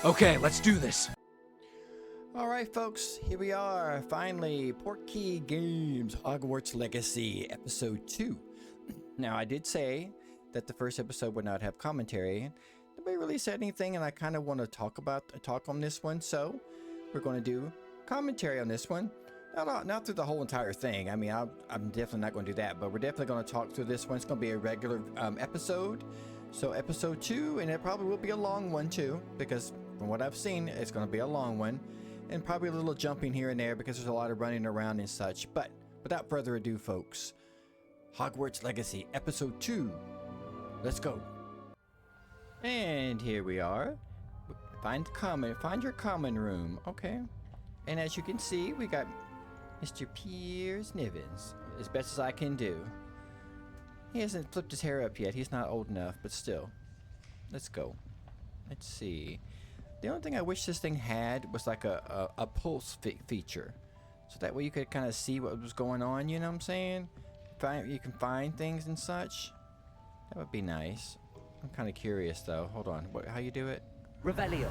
Okay, let's do this. Alright folks, here we are, finally, Portkey Games Hogwarts Legacy Episode 2. Now I did say that the first episode would not have commentary. Nobody really said anything and I kind of want to talk on this one, so we're going to do commentary on this one. Not through the whole entire thing, I mean I'm definitely not going to do that, but we're definitely going to talk through this one. It's going to be a regular episode, so episode 2, and it probably will be a long one too, because from what I've seen, it's going to be a long one. And probably a little jumping here and there because there's a lot of running around and such. But without further ado, folks, Hogwarts Legacy Episode 2. Let's go. And here we are. Find your common room. Okay. And as you can see, we got Mr. Piers Nivens, as best as I can do. He hasn't flipped his hair up yet. He's not old enough, but still. Let's go. Let's see. The only thing I wish this thing had was like a pulse feature. So that way you could kind of see what was going on, you know what I'm saying? You can find things and such. That would be nice. I'm kind of curious though. Hold on. How you do it? Revelio.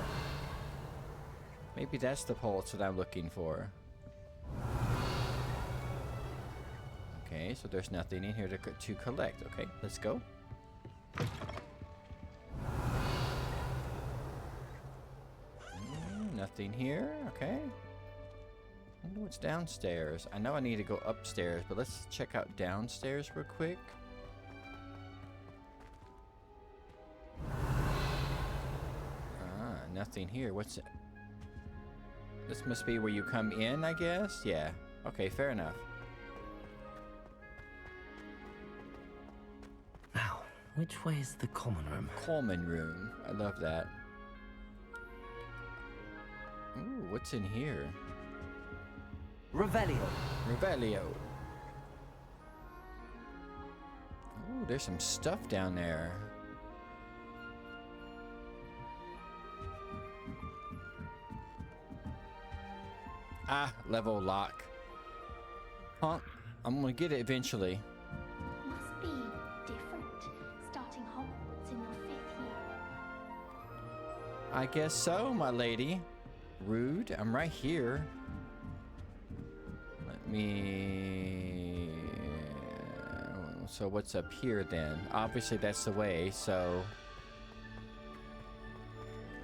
Maybe that's the pulse that I'm looking for. Okay, so there's nothing in here to collect. Okay, let's go. Nothing here. Okay. I wonder what's downstairs. I know I need to go upstairs, but let's check out downstairs real quick. Nothing here. What's it? This must be where you come in, I guess? Yeah. Okay, fair enough. Now, which way is the common room? Common room. I love that. Ooh, what's in here? Revelio. Revelio. Ooh, there's some stuff down there. Ah, level lock. Huh? I'm gonna get it eventually. Must be different, starting Hogwarts in your 5th year. I guess so, my lady. Rude. I'm right here. Let me... So what's up here then? Obviously that's the way, so...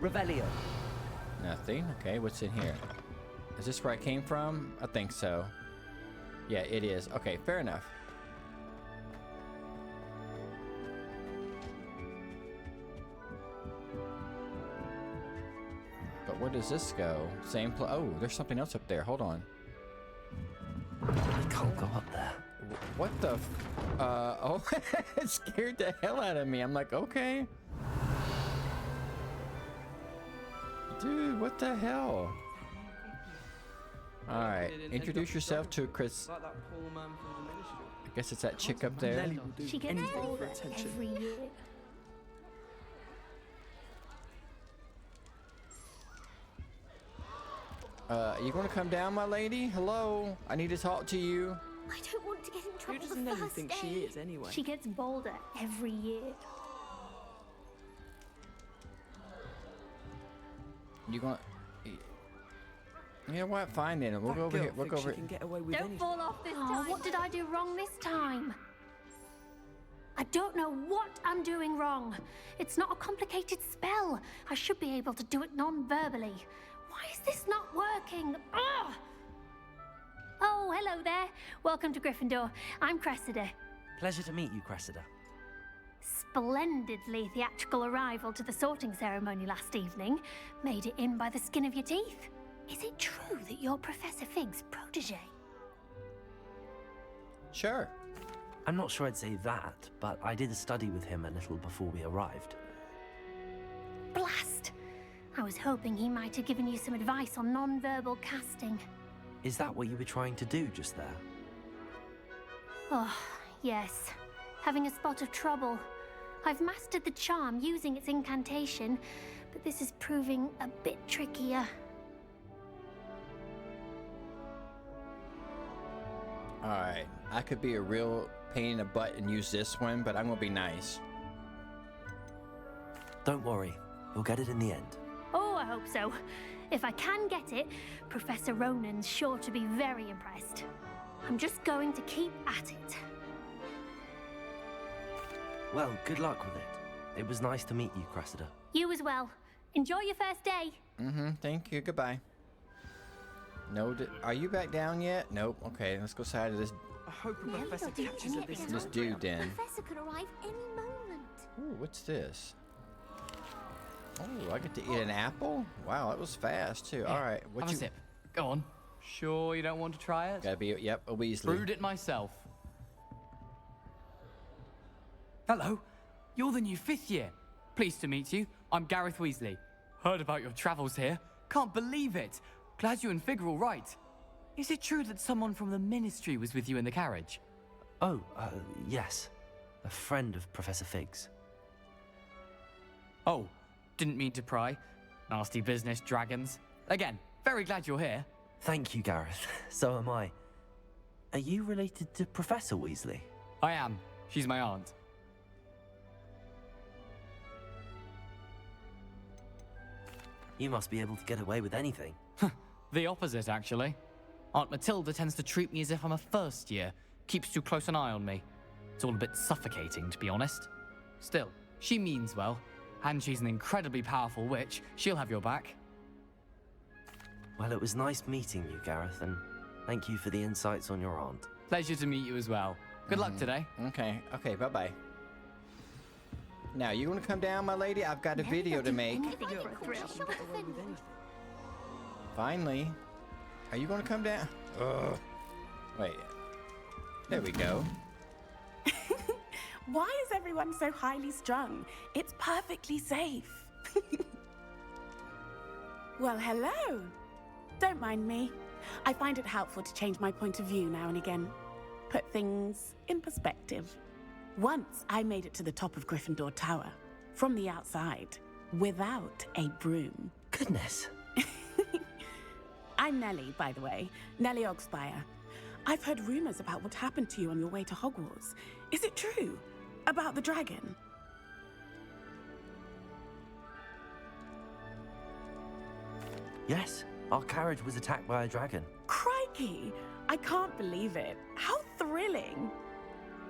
Revelio. Nothing. Okay, what's in here? Is this where I came from? I think so. Yeah, it is. Okay, fair enough. But where does this go? Same place. Oh, there's something else up there. Hold on. I can't go up there. What the oh, it scared the hell out of me. I'm like, okay. Dude, what the hell? Alright, introduce yourself to Chris. Like that poor man from the ministry. I guess it's that chick up there. Nelly will do She gets anything for older attention. every year. You gonna come down, my lady? Hello? I need to talk to you. I don't want to get in Who trouble does the Nelly first think day. she is anyway? She gets bolder every year. You gonna... You know what? Fine then. We'll That go over girl here. We'll thinks go over she can get away with Don't anything. fall off this time. What did I do wrong this time? I don't know what I'm doing wrong. It's not a complicated spell. I should be able to do it non-verbally. Why is this not working? Ugh! Oh, hello there. Welcome to Gryffindor. I'm Cressida. Pleasure to meet you, Cressida. Splendidly theatrical arrival to the sorting ceremony last evening. Made it in by the skin of your teeth. Is it true that you're Professor Fig's protege? Sure. I'm not sure I'd say that, but I did study with him a little before we arrived. Blast! I was hoping he might have given you some advice on non-verbal casting. Is that what you were trying to do just there? Oh, yes. Having a spot of trouble. I've mastered the charm using its incantation, but this is proving a bit trickier. Alright. I could be a real pain in the butt and use this one, but I'm gonna be nice. Don't worry, you'll get it in the end. Oh, I hope so. If I can get it, Professor Ronan's sure to be very impressed. I'm just going to keep at it. Well, good luck with it. It was nice to meet you, Cressida. You as well. Enjoy your first day. Thank you. Goodbye. No, are you back down yet? Nope. Okay, let's go side of this I hope a professor catches her this this time. dude then. Professor could arrive any moment. Ooh, what's this? Oh, I get to eat an apple? Wow, that was fast too. All right, what Have you a sip. Go on. Sure you don't want to try it? gotta be? Yep, a Weasley. Brewed it myself. Hello. You're the new 5th year. Pleased to meet you. I'm Gareth Weasley. Heard about your travels here. Can't believe it. Glad you and Fig are all right. Is it true that someone from the Ministry was with you in the carriage? Oh, yes. A friend of Professor Fig's. Oh, didn't mean to pry. Nasty business, dragons. Again, very glad you're here. Thank you, Gareth. So am I. Are you related to Professor Weasley? I am. She's my aunt. You must be able to get away with anything. The opposite, actually. Aunt Matilda tends to treat me as if I'm a first year. Keeps too close an eye on me. It's all a bit suffocating, to be honest. Still, she means well. And she's an incredibly powerful witch. She'll have your back. Well, it was nice meeting you, Gareth, and thank you for the insights on your aunt. Pleasure to meet you as well. Good luck today. Okay, bye-bye. Now, you want to come down, my lady? I've got a video to make. Anything for a thrill. Finally. Are you going to come down? Ugh. Wait. There we go. Why is everyone so highly strung? It's perfectly safe. Well, hello. Don't mind me. I find it helpful to change my point of view now and again. Put things in perspective. Once I made it to the top of Gryffindor Tower, from the outside, without a broom. Goodness. I'm Nellie, by the way. Nellie Ogspire. I've heard rumors about what happened to you on your way to Hogwarts. Is it true? About the dragon? Yes, our carriage was attacked by a dragon. Crikey! I can't believe it. How thrilling!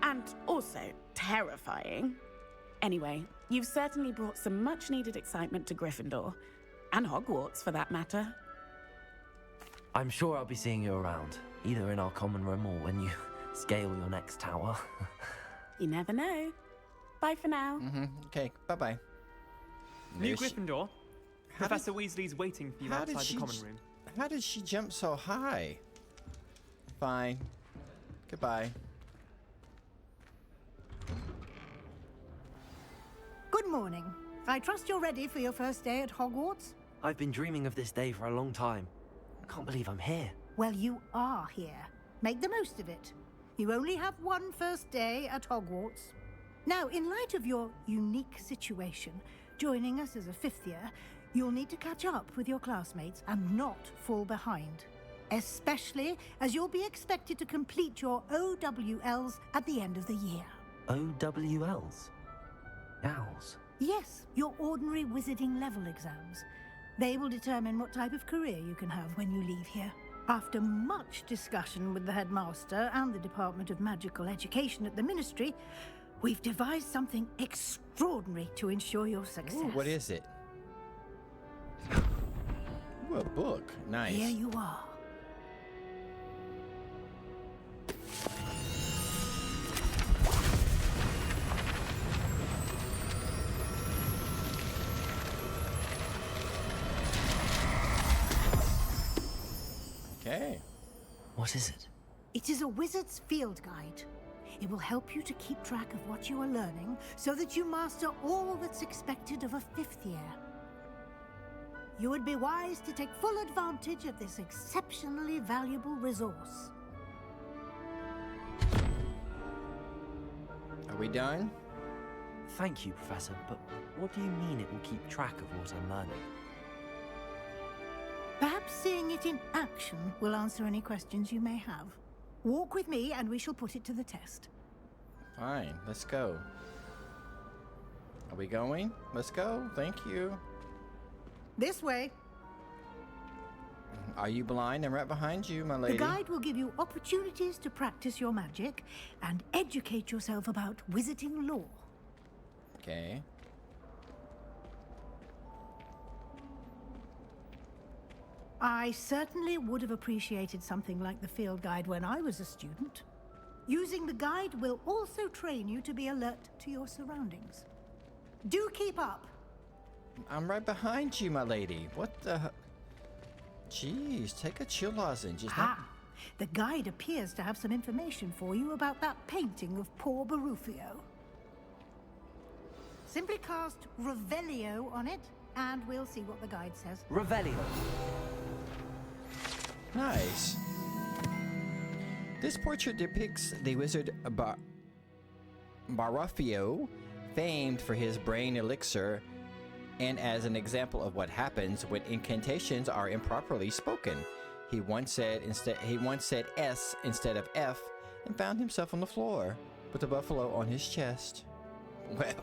And also terrifying. Anyway, you've certainly brought some much-needed excitement to Gryffindor. And Hogwarts, for that matter. I'm sure I'll be seeing you around, either in our common room or when you scale your next tower. You never know. Bye for now. Okay, bye-bye. New There she- Gryffindor. Professor Weasley's waiting for you How did outside she the common j- room. How did she jump so high? Fine. Goodbye. Good morning. I trust you're ready for your first day at Hogwarts? I've been dreaming of this day for a long time. I can't believe I'm here. Well, you are here. Make the most of it. You only have one first day at Hogwarts. Now, in light of your unique situation, joining us as a 5th year, you'll need to catch up with your classmates and not fall behind. Especially as you'll be expected to complete your OWLs at the end of the year. OWLs? Owls? Yes, your ordinary wizarding level exams. They will determine what type of career you can have when you leave here. After much discussion with the headmaster and the Department of Magical Education at the Ministry, we've devised something extraordinary to ensure your success. Ooh, what is it? Ooh, a book. Nice. Here you are. Okay. What is it? It is a wizard's field guide. It will help you to keep track of what you are learning so that you master all that's expected of a 5th year. You would be wise to take full advantage of this exceptionally valuable resource. Are we done? Thank you, Professor, but what do you mean it will keep track of what I'm learning? Perhaps seeing it in action will answer any questions you may have. Walk with me and we shall put it to the test. Fine, let's go. Are we going? Let's go. Thank you. This way. Are you blind? I'm right behind you, my lady. The guide will give you opportunities to practice your magic and educate yourself about wizarding lore. Okay. I certainly would have appreciated something like the field guide when I was a student. Using the guide will also train you to be alert to your surroundings. Do keep up. I'm right behind you, my lady. What the... Jeez, take a chill lozenge. It's not... The guide appears to have some information for you about that painting of poor Barufio. Simply cast Revelio on it, and we'll see what the guide says. Revelio. Nice. This portrait depicts the wizard Barufio, famed for his brain elixir, and as an example of what happens when incantations are improperly spoken. He once said S instead of F and found himself on the floor with a buffalo on his chest. Well.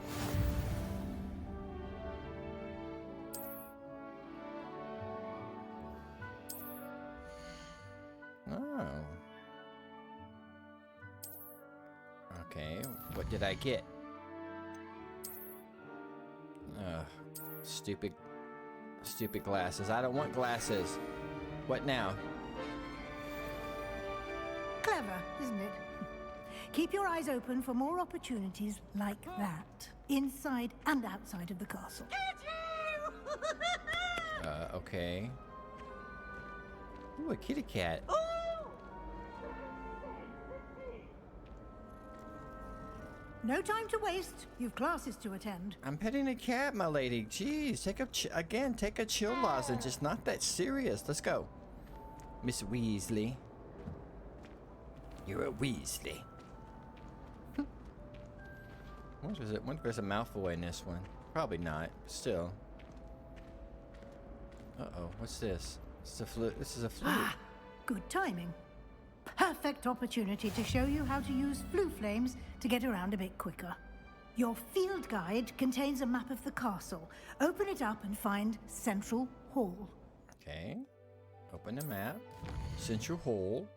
Oh. Okay, what did I get? Stupid glasses. I don't want glasses. What now? Clever, isn't it? Keep your eyes open for more opportunities like that, inside and outside of the castle. Okay. Ooh, a kitty cat. No time to waste. You've classes to attend. I'm petting a cat, my lady. Jeez, take a chill lozenge. It's not that serious. Let's go. Miss Weasley. You're a Weasley. Wonder if there's a Malfoy in this one. Probably not. Still. Uh-oh. What's this? It's a flute. This is a flute. Good timing. Perfect opportunity to show you how to use flue flames to get around a bit quicker. Your field guide contains a map of the castle. Open it up and find Central Hall. Okay. Open the map. Central Hall.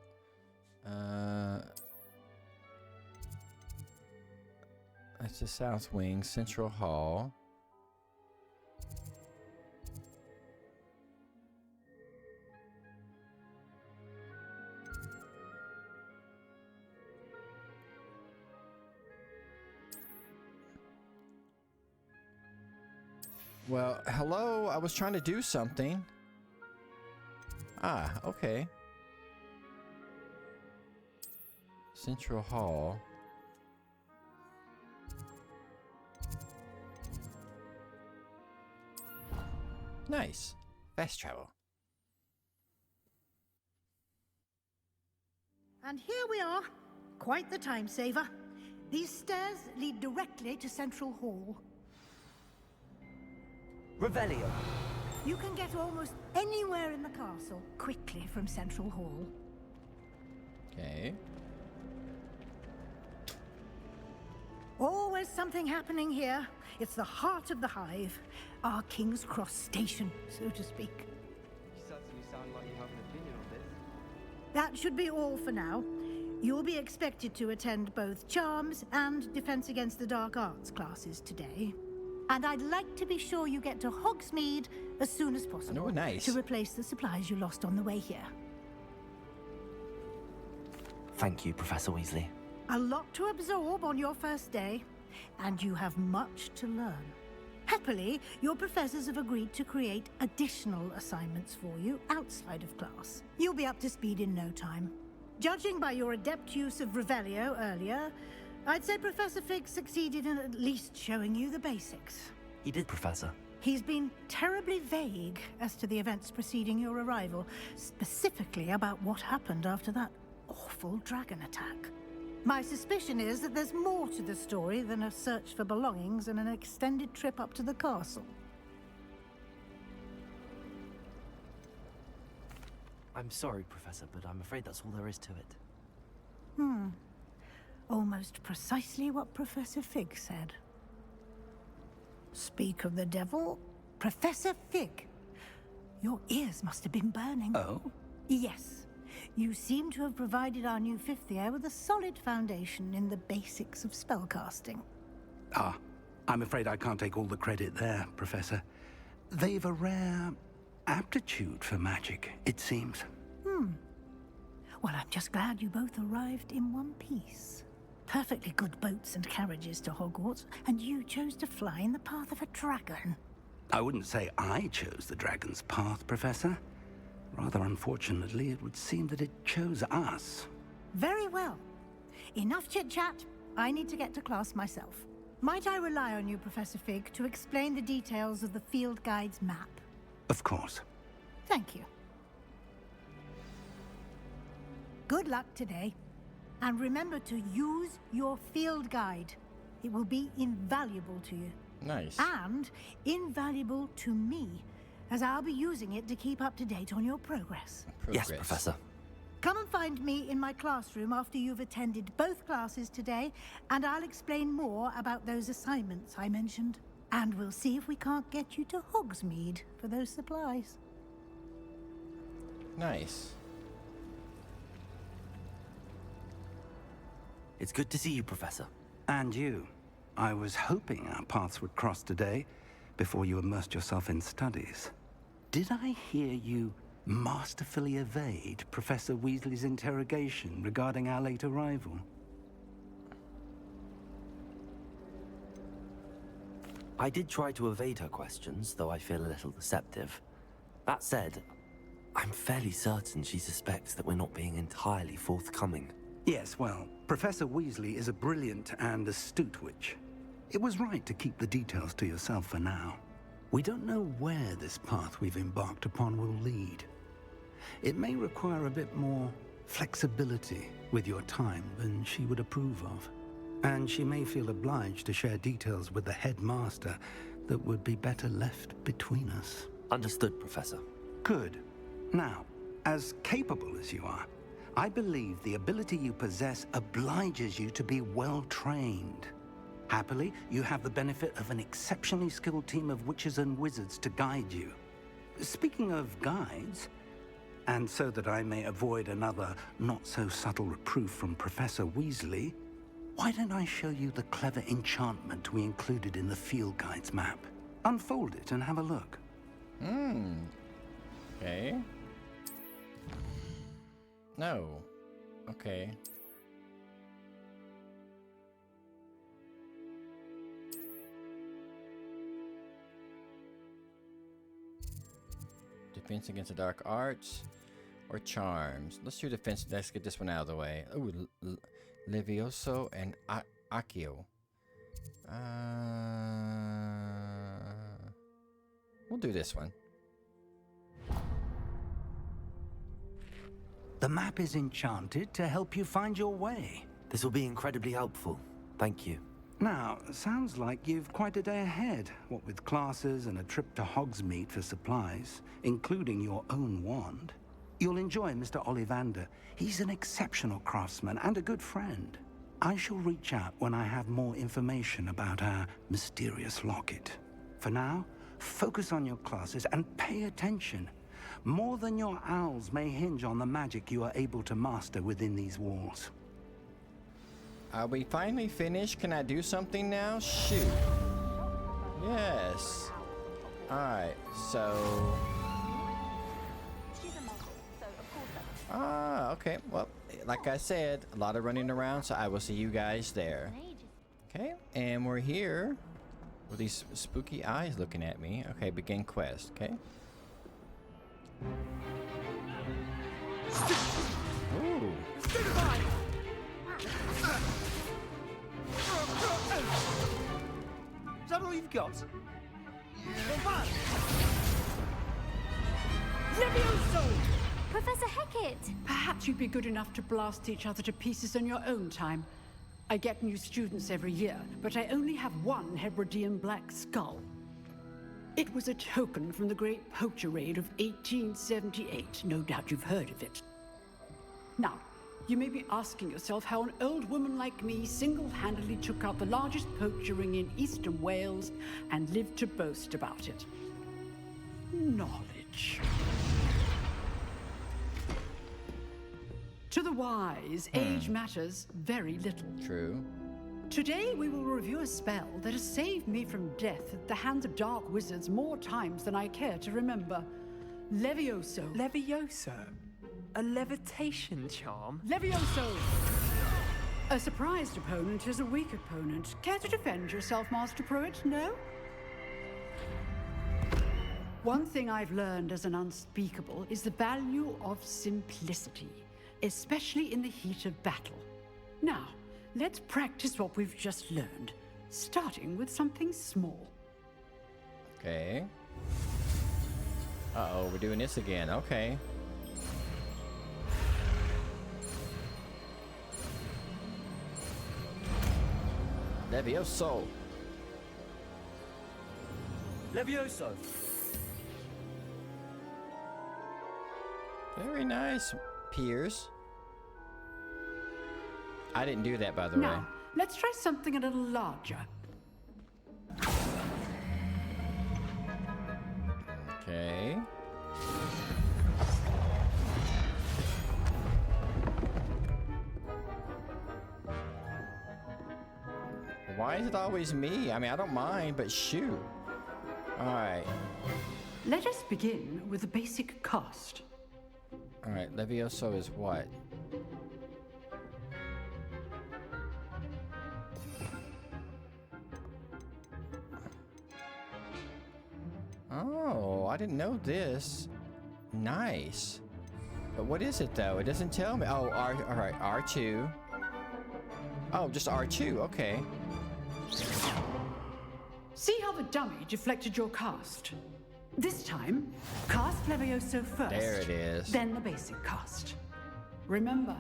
That's the South Wing. Central Hall. Well, hello, I was trying to do something. Okay. Central Hall. Nice. Fast travel. And here we are. Quite the time saver. These stairs lead directly to Central Hall. Revelio. You can get almost anywhere in the castle quickly from Central Hall. Okay. Always something happening here. It's the heart of the hive. Our King's Cross station, so to speak. You certainly sound like you have an opinion on this. That should be all for now. You'll be expected to attend both Charms and Defense Against the Dark Arts classes today. And I'd like to be sure you get to Hogsmeade as soon as possible. Oh, nice. To replace the supplies you lost on the way here. Thank you, Professor Weasley. A lot to absorb on your first day, and you have much to learn. Happily, your professors have agreed to create additional assignments for you outside of class. You'll be up to speed in no time. Judging by your adept use of Revelio earlier, I'd say Professor Fig succeeded in at least showing you the basics. He did, Professor. He's been terribly vague as to the events preceding your arrival, specifically about what happened after that awful dragon attack. My suspicion is that there's more to the story than a search for belongings and an extended trip up to the castle. I'm sorry, Professor, but I'm afraid that's all there is to it. Almost precisely what Professor Fig said. Speak of the devil, Professor Fig Your ears must have been burning. Oh? Yes. You seem to have provided our new fifth year with a solid foundation in the basics of spellcasting. Ah, I'm afraid I can't take all the credit there, Professor. They've a rare aptitude for magic, it seems. Well, I'm just glad you both arrived in one piece. Perfectly good boats and carriages to Hogwarts, and you chose to fly in the path of a dragon. I wouldn't say I chose the dragon's path, Professor. Rather unfortunately, it would seem that it chose us. Very well. Enough chit-chat. I need to get to class myself. Might I rely on you, Professor Fig, to explain the details of the field guide's map? Of course. Thank you. Good luck today. And remember to use your field guide. It will be invaluable to you. Nice. And invaluable to me, as I'll be using it to keep up to date on your progress. Yes, Professor. Come and find me in my classroom after you've attended both classes today, and I'll explain more about those assignments I mentioned. And we'll see if we can't get you to Hogsmeade for those supplies. Nice. It's good to see you, Professor. And you. I was hoping our paths would cross today, before you immersed yourself in studies. Did I hear you masterfully evade Professor Weasley's interrogation regarding our late arrival? I did try to evade her questions, though I feel a little deceptive. That said, I'm fairly certain she suspects that we're not being entirely forthcoming. Yes, well, Professor Weasley is a brilliant and astute witch. It was right to keep the details to yourself for now. We don't know where this path we've embarked upon will lead. It may require a bit more flexibility with your time than she would approve of. And she may feel obliged to share details with the headmaster that would be better left between us. Understood, Professor. Good. Now, as capable as you are, I believe the ability you possess obliges you to be well trained. Happily, you have the benefit of an exceptionally skilled team of witches and wizards to guide you. Speaking of guides, and so that I may avoid another not-so-subtle reproof from Professor Weasley, why don't I show you the clever enchantment we included in the field guide's map? Unfold it and have a look. Okay. No. Okay. Defense against the dark arts or charms. Let's do defense. Let's get this one out of the way. Ooh, Levioso and Accio. We'll do this one. The map is enchanted to help you find your way. This will be incredibly helpful. Thank you. Now, sounds like you've quite a day ahead, what with classes and a trip to Hogsmeade for supplies, including your own wand. You'll enjoy Mr. Ollivander. He's an exceptional craftsman and a good friend. I shall reach out when I have more information about our mysterious locket. For now, focus on your classes and pay attention. More than your owls may hinge on the magic you are able to master within these walls. Are we finally finished? Can I do something now? Shoot. Yes. Alright, so... okay. Well, like I said, a lot of running around, so I will see you guys there. Okay, and we're here with these spooky eyes looking at me. Okay, begin quest, okay? Ooh. Is that all you've got? Levioso! Professor Hecat! Perhaps you'd be good enough to blast each other to pieces in your own time. I get new students every year, but I only have one Hebridean black skull. It was a token from the Great Poacher Raid of 1878. No doubt you've heard of it. Now, you may be asking yourself how an old woman like me single-handedly took out the largest poacher ring in eastern Wales and lived to boast about it. Knowledge. speech. To the wise, age matters very little. True. Today we will review a spell that has saved me from death at the hands of dark wizards more times than I care to remember. Levioso. Levioso? A levitation charm? Levioso! A surprised opponent is a weak opponent. Care to defend yourself, Master Pruitt? No? One thing I've learned as an unspeakable is the value of simplicity, especially in the heat of battle. Now, let's practice what we've just learned, starting with something small. Okay. Uh-oh, we're doing this again. Okay. Levioso. Levioso. Very nice, Piers. I didn't do that, by the way. Now, let's try something a little larger. Okay. Why is it always me? I mean, I don't mind, but shoot. All right. Let us begin with the basic cast. All right, Levioso is what? Oh, I didn't know this. Nice. But what is it, though? It doesn't tell me. Oh, all right, R2. Oh, just R2, okay. See how the dummy deflected your cast? This time, cast Levioso first. There it is. Then the basic cast. Remember,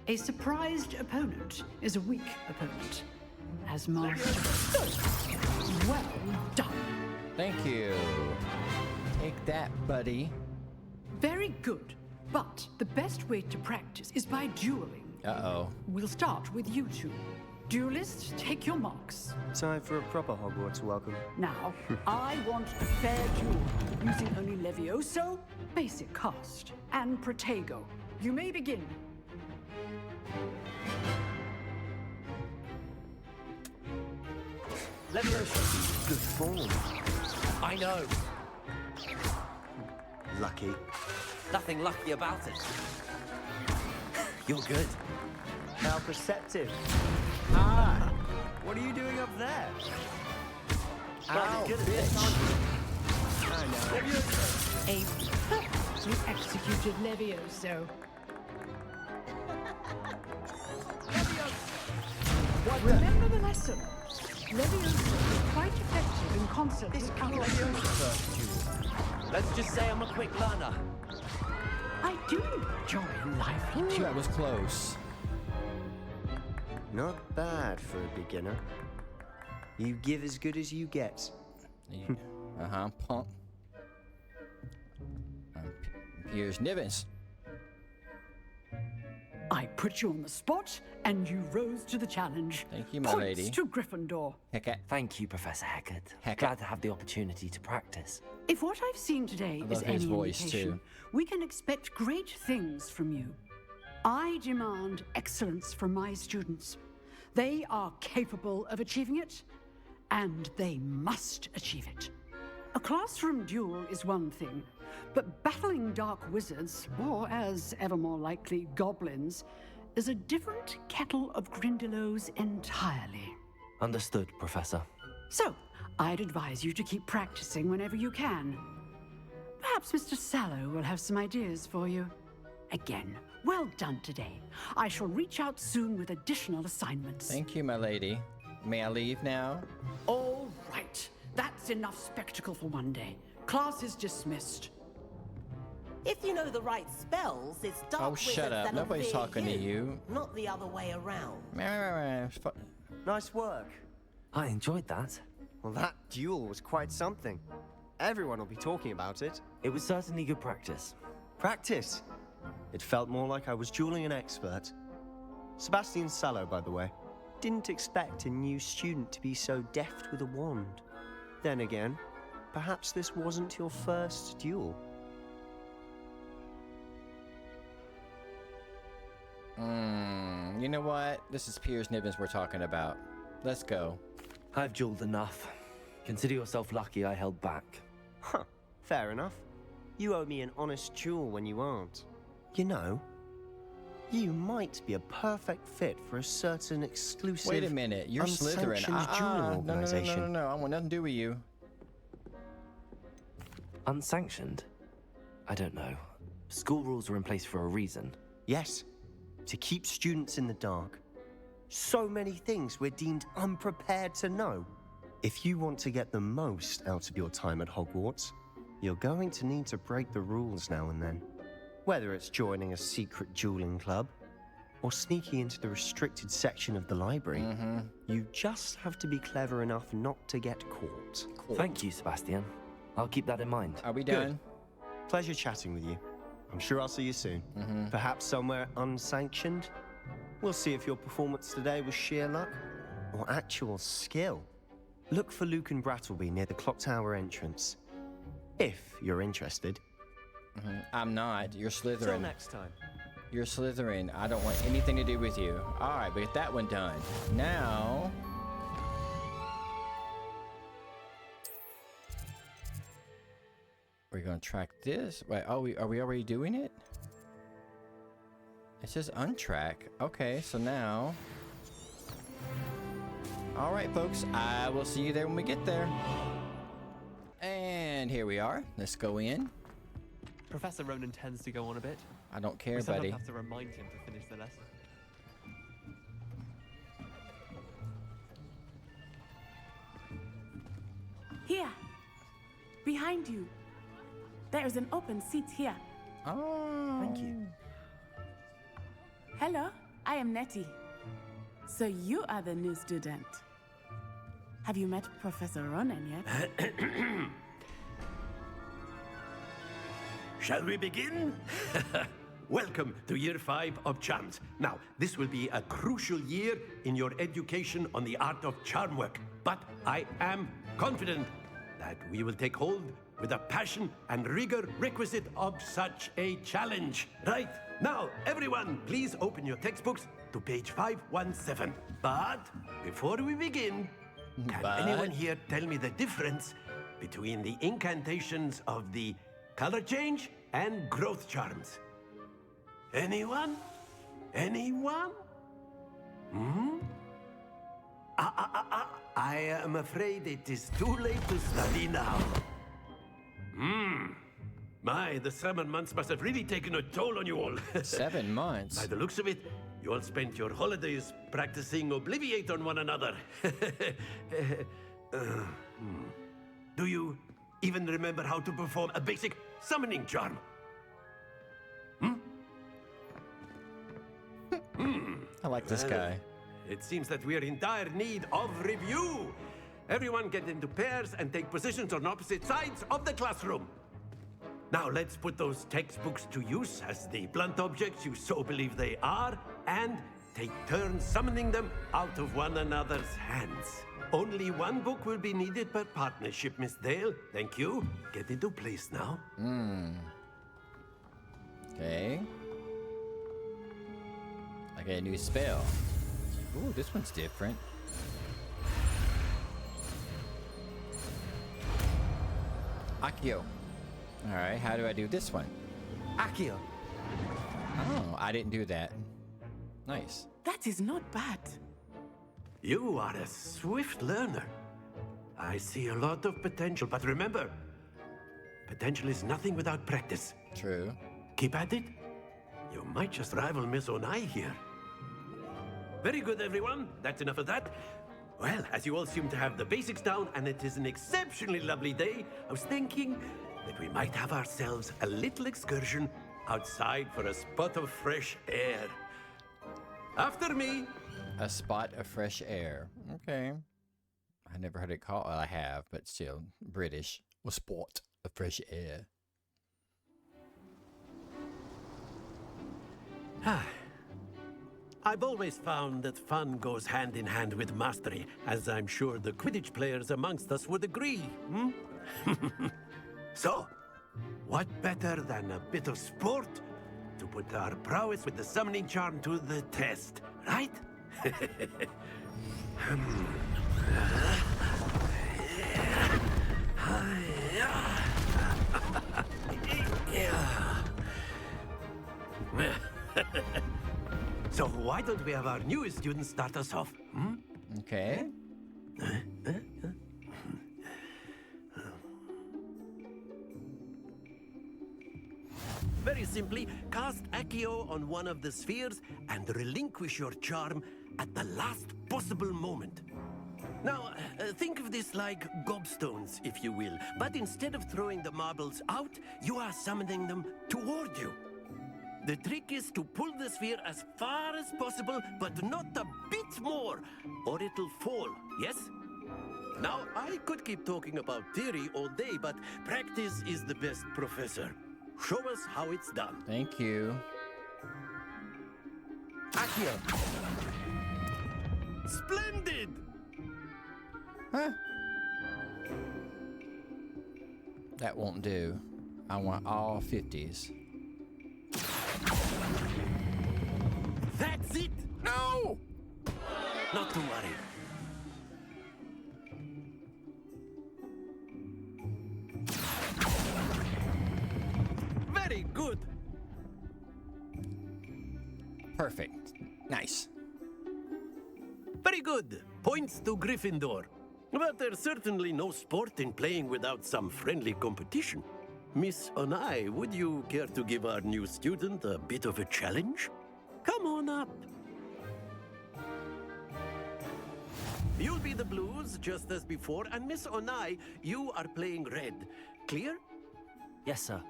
a surprised opponent is a weak opponent. As master. Well done. Thank you. Take that, buddy. Very good. But the best way to practice is by dueling. Uh-oh. We'll start with you two. Duelists, take your marks. Time for a proper Hogwarts welcome. Now, I want a fair duel, using only Levioso, basic cast, and Protego. You may begin. Levioso. Good form. I know. Lucky. Nothing lucky about it. You're good. How perceptive. Ah! What are you doing up there? Ow, good at this, aren't you? I know. Levioso. A perfectly executed Levioso. Remember the lesson. Levioso is quite effective in concert with counter. Let's just say I'm a quick learner. I do enjoy lively duels. That was close. Not bad for a beginner. You give as good as you get. Uh-huh, punk. Piers Nivens. I put you on the spot, and you rose to the challenge. Thank you, my Points lady. to Gryffindor. Heck, Thank you, Professor Hecat. Hecat. Glad to have the opportunity to practice. If what I've seen today I is love his any voice, indication, too. we can expect great things from you. I demand excellence from my students. They are capable of achieving it, and they must achieve it. A classroom duel is one thing, but battling dark wizards, or as ever more likely, goblins, is a different kettle of Grindylows entirely. Understood, Professor. So, I'd advise you to keep practicing whenever you can. Perhaps Mr. Sallow will have some ideas for you. Again, well done today. I shall reach out soon with additional assignments. thank you, my lady. May I leave now? All right. That's enough spectacle for one day. Class is dismissed. If you know the right spells, it's dark Oh, wizards shut up. that'll Nobody's fear talking to you. Not the other way around. Nice work. I enjoyed that. Well, that duel was quite something. Everyone will be talking about it. It was certainly good practice. Practice. It felt more like I was dueling an expert. Sebastian Sallow, by the way. Didn't expect a new student to be so deft with a wand. Then again, perhaps this wasn't your first duel. You know what? This is Piers Nibbins we're talking about. Let's go. I've jeweled enough. Consider yourself lucky I held back. Huh, fair enough. You owe me an honest jewel when you aren't. You know, you might be a perfect fit for a certain exclusive, Wait a minute, you're Slytherin. unsanctioned jeweling organization. No, I want nothing to do with you. Unsanctioned? I don't know. School rules are in place for a reason. Yes, to keep students in the dark. So many things we're deemed unprepared to know. If you want to get the most out of your time at Hogwarts, you're going to need to break the rules now and then. Whether it's joining a secret dueling club, or sneaking into the restricted section of the library, you just have to be clever enough not to get caught. Thank you, Sebastian. I'll keep that in mind. Are we done? Good. Pleasure chatting with you. I'm sure I'll see you soon. Perhaps somewhere unsanctioned? We'll see if your performance today was sheer luck or actual skill. Look for Luke and Brattleby near the clock tower entrance, if you're interested. I'm not. You're Slytherin. Till next time. You're Slytherin. I don't want anything to do with you. All right, we get that one done. Now... we're going to track this. Wait, are we already doing it? It says untrack. Okay, so now... all right, folks. I will see you there when we get there. And here we are. Let's go in. Professor Ronan tends to go on a bit. I don't care, we buddy. We have to remind him to finish the lesson. Here. Behind you. There is an open seat here. Oh. Thank you. Hello, I am Nettie. So you are the new student. Have you met Professor Ronan yet? Shall we begin? Welcome to Year 5 of Charms. Now, this will be a crucial year in your education on the art of charm work. But I am confident that we will take hold with the passion and rigor requisite of such a challenge. Right, now, everyone, please open your textbooks to page 517. But before we begin, can anyone here tell me the difference between the incantations of the color change and growth charms? Anyone? Anyone? I am afraid it is too late to study now. My, the 7 months must have really taken a toll on you all. 7 months? By the looks of it, you all spent your holidays practicing Obliviate on one another. Do you even remember how to perform a basic summoning charm? I like this guy. It seems that we're in dire need of review. Everyone get into pairs and take positions on opposite sides of the classroom. Now let's put those textbooks to use as the blunt objects you so believe they are, and take turns summoning them out of one another's hands. Only one book will be needed per partnership, Miss Dale. Thank you. Get into place now. Okay. Okay, a new spell. Ooh, this one's different. Accio. Alright, how do I do this one? Accio. Oh, I didn't do that. Nice. That is not bad. You are a swift learner. I see a lot of potential, but remember, potential is nothing without practice. True. Keep at it. You might just rival Miss Onai here. Very good, everyone. That's enough of that. Well, as you all seem to have the basics down, and it is an exceptionally lovely day, I was thinking that we might have ourselves a little excursion outside for a spot of fresh air. After me. A spot of fresh air. Okay. I never heard it called. Well, I have, but still, British. A spot of fresh air. I've always found that fun goes hand in hand with mastery, as I'm sure the Quidditch players amongst us would agree. So, what better than a bit of sport to put our prowess with the summoning charm to the test, right? So why don't we have our newest student start us off? Hmm? Okay. Very simply, cast Accio on one of the spheres and relinquish your charm at the last possible moment. Now, think of this like gobstones, if you will, but instead of throwing the marbles out, you are summoning them toward you. The trick is to pull the sphere as far as possible, but not a bit more, or it'll fall, yes? Now, I could keep talking about theory all day, but practice is the best professor. Show us how it's done. Thank you. Accio. Splendid! Huh? That won't do. I want all 50s. That's it! No! Not to worry. Very good. Perfect. Nice. Very good. Points to Gryffindor. But there's certainly no sport in playing without some friendly competition. Miss Onai, would you care to give our new student a bit of a challenge? Come on up. You'll be the blues, just as before, and Miss Onai, you are playing red. Clear? Yes, sir.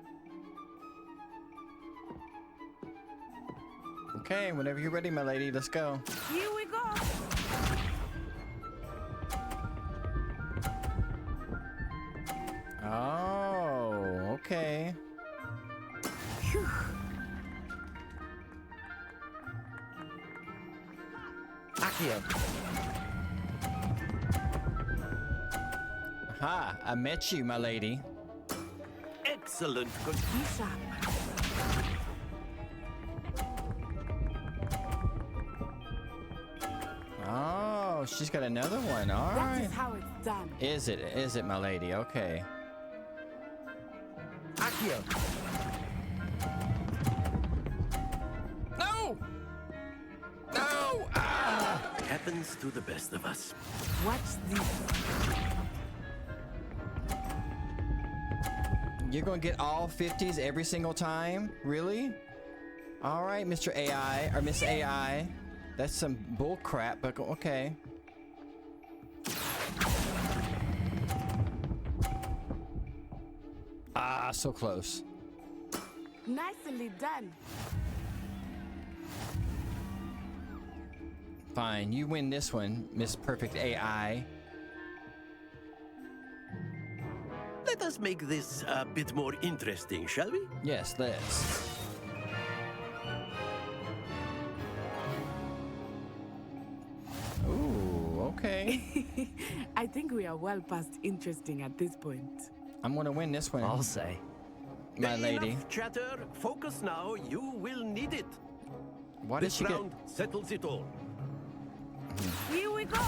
Okay, whenever you're ready, my lady, let's go. Here we go. Oh, okay. Phew. Accio. Aha, I met you, my lady. Excellent. Bishop. Oh, she's got another one. All That right. is how it's done. Is it, my lady? Okay. Accio. No! No! Ah! Happens to the best of us. Watch this. You're gonna get all 50s every single time? Really? All right, Mr. AI, or Miss AI. That's some bull crap, but okay. Ah, so close. Nicely done. Fine, you win this one, Miss Perfect AI. Let us make this a bit more interesting, shall we? Yes, let's. Ooh, okay. I think we are well past interesting at this point. I'm gonna win this one. I'll say. My lady. Enough chatter. Focus now. You will need it. Why did This she get... round settles it all. Here we go.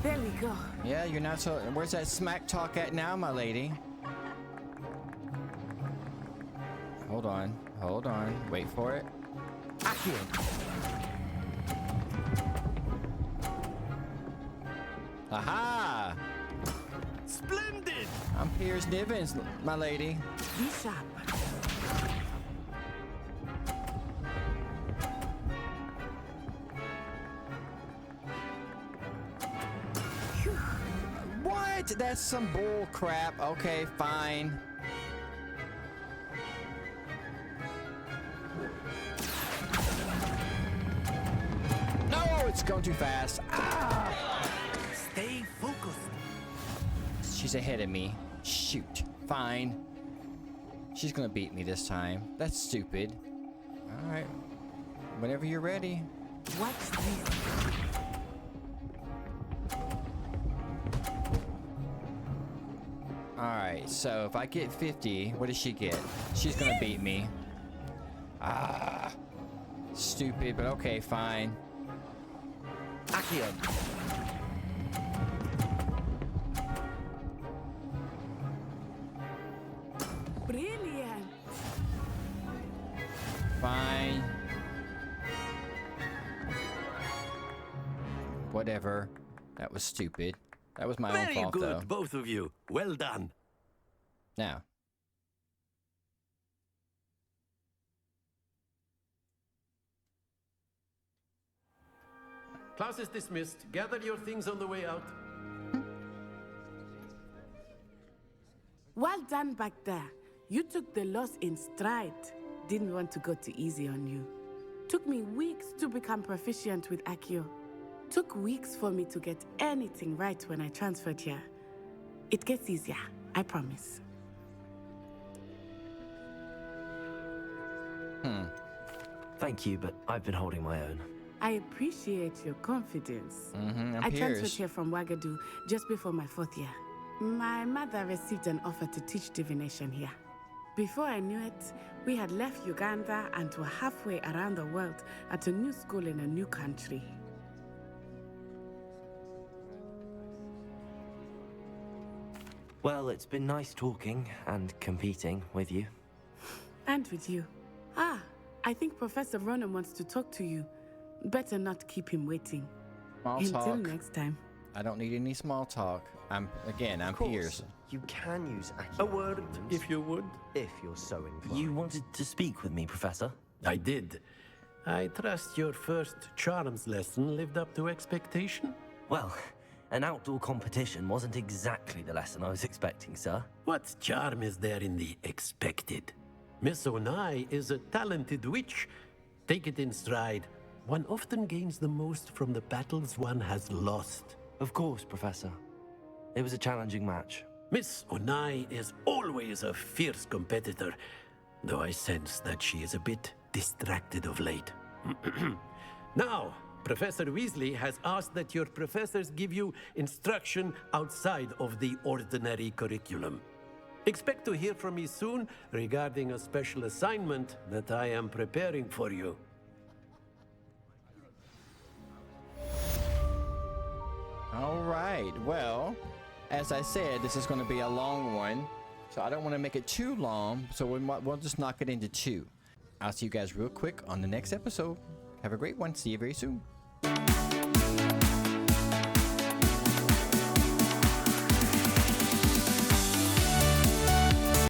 There we go. Yeah, you're not so... Where's that smack talk at now, my lady? Hold on. Hold on. Wait for it. Accio. Aha! Splendid! I'm Piers Nivens, my lady. Bishop. What? That's some bull crap. Okay, fine. No, it's going too fast. Ah! Stay focused. She's ahead of me. Shoot. Fine. She's gonna beat me this time. That's stupid. Alright. Whenever you're ready. Watch this. So if I get 50, what does she get? She's gonna beat me. Ah, stupid, but okay, fine. Accio. Brilliant. Fine. Whatever. That was stupid. That was my own Very fault, good, though. both of you. Well done. Now. Class is dismissed. Gather your things on the way out. Well done back there. You took the loss in stride. Didn't want to go too easy on you. Took me weeks to become proficient with Accio. Took weeks for me to get anything right when I transferred here. It gets easier, I promise. Thank you, but I've been holding my own. I appreciate your confidence. Piers. I transferred here from Wagadu just before my 4th year. My mother received an offer to teach divination here. Before I knew it, we had left Uganda and were halfway around the world at a new school in a new country. Well, it's been nice talking and competing with you. And with you. Ah, I think Professor Ronan wants to talk to you. Better not keep him waiting. Small Until talk. next time. I don't need any small talk. I'm Piers. You can use Accio. A word, if you would. If you're so inclined. You wanted to speak with me, Professor? I did. I trust your first charms lesson lived up to expectation? Well, an outdoor competition wasn't exactly the lesson I was expecting, sir. What charm is there in the expected? Miss Onai is a talented witch. Take it in stride. One often gains the most from the battles one has lost. Of course, Professor. It was a challenging match. Miss Onai is always a fierce competitor, though I sense that she is a bit distracted of late. Now, Professor Weasley has asked that your professors give you instruction outside of the ordinary curriculum. Expect to hear from me soon regarding a special assignment that I am preparing for you. All right. Well, as I said, this is going to be a long one, so I don't want to make it too long. So we'll just knock it into 2. I'll see you guys real quick on the next episode. Have a great one. See you very soon.